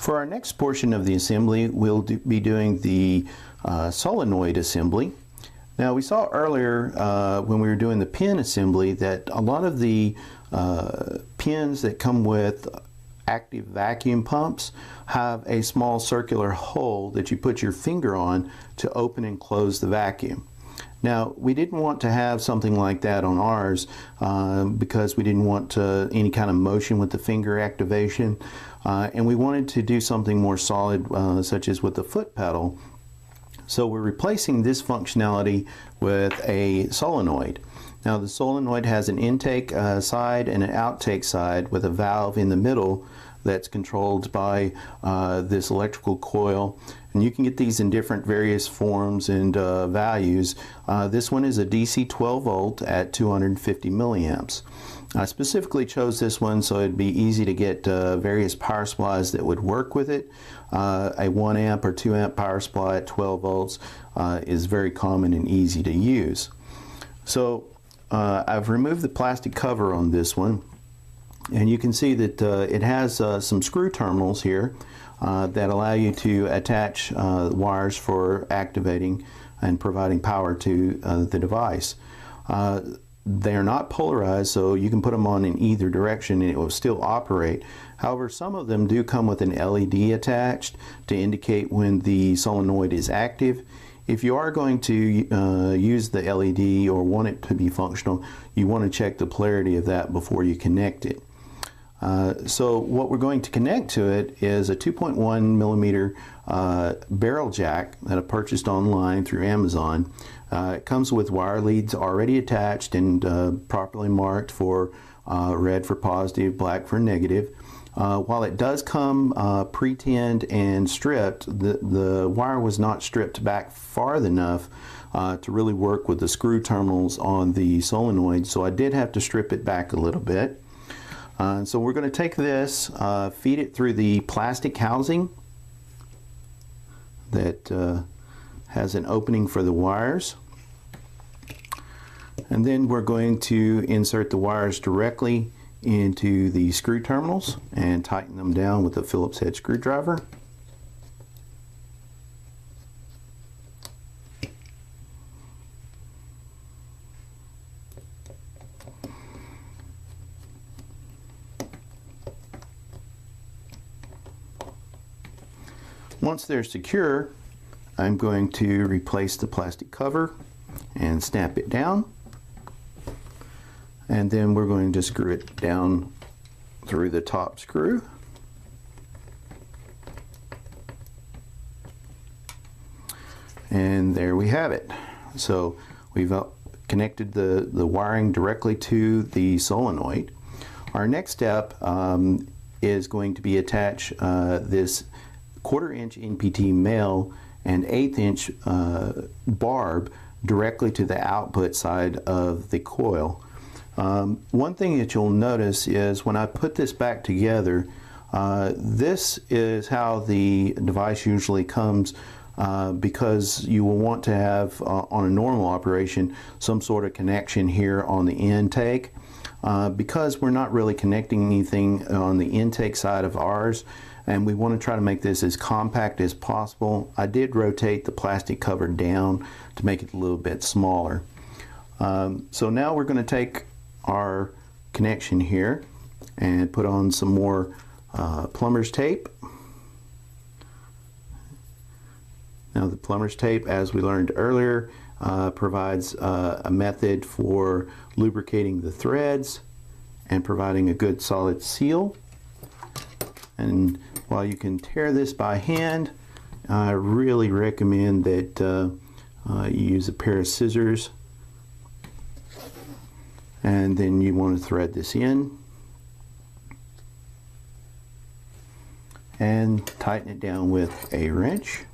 For our next portion of the assembly, we'll be doing the solenoid assembly. Now, we saw earlier when we were doing the pin assembly that a lot of the pins that come with active vacuum pumps have a small circular hole that you put your finger on to open and close the vacuum. Now, we didn't want to have something like that on ours because we didn't want any kind of motion with the finger activation, and we wanted to do something more solid such as with the foot pedal. So we're replacing this functionality with a solenoid. Now, the solenoid has an intake side and an outtake side with a valve in the middle that's controlled by this electrical coil, and you can get these in different various forms and values. This one is a DC 12 volt at 250 milliamps. I specifically chose this one so it'd be easy to get various power supplies that would work with it. A 1 amp or 2 amp power supply at 12 volts is very common and easy to use. So I've removed the plastic cover on this one, and you can see that it has some screw terminals here that allow you to attach wires for activating and providing power to the device. They're not polarized, so you can put them on in either direction and it will still operate. However, some of them do come with an LED attached to indicate when the solenoid is active. If you are going to use the LED or want it to be functional, you want to check the polarity of that before you connect it. So what we're going to connect to it is a 2.1 millimeter barrel jack that I purchased online through Amazon. It comes with wire leads already attached and properly marked for red for positive, black for negative. While it does come pre-tinned and stripped, the wire was not stripped back far enough to really work with the screw terminals on the solenoid, so I did have to strip it back a little bit. So we're going to take this, feed it through the plastic housing that has an opening for the wires, and then we're going to insert the wires directly into the screw terminals and tighten them down with a Phillips head screwdriver. Once they're secure, I'm going to replace the plastic cover and snap it down, and then we're going to screw it down through the top screw. And there we have it. So we've connected the wiring directly to the solenoid. Our next step is going to be attach this 1/4 inch NPT male and 1/8 inch barb directly to the output side of the coil. One thing that you'll notice is when I put this back together, this is how the device usually comes, because you will want to have on a normal operation some sort of connection here on the intake. Because we're not really connecting anything on the intake side of ours, and we want to try to make this as compact as possible, I did rotate the plastic cover down to make it a little bit smaller. So now we're going to take our connection here and put on some more plumber's tape. Now, the plumber's tape, as we learned earlier, provides a method for lubricating the threads and providing a good solid seal. And while you can tear this by hand, I really recommend that you use a pair of scissors, and then you want to thread this in and tighten it down with a wrench.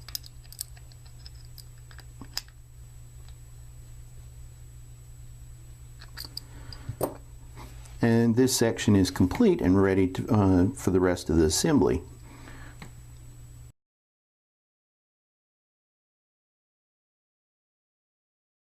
And this section is complete and ready to, for the rest of the assembly.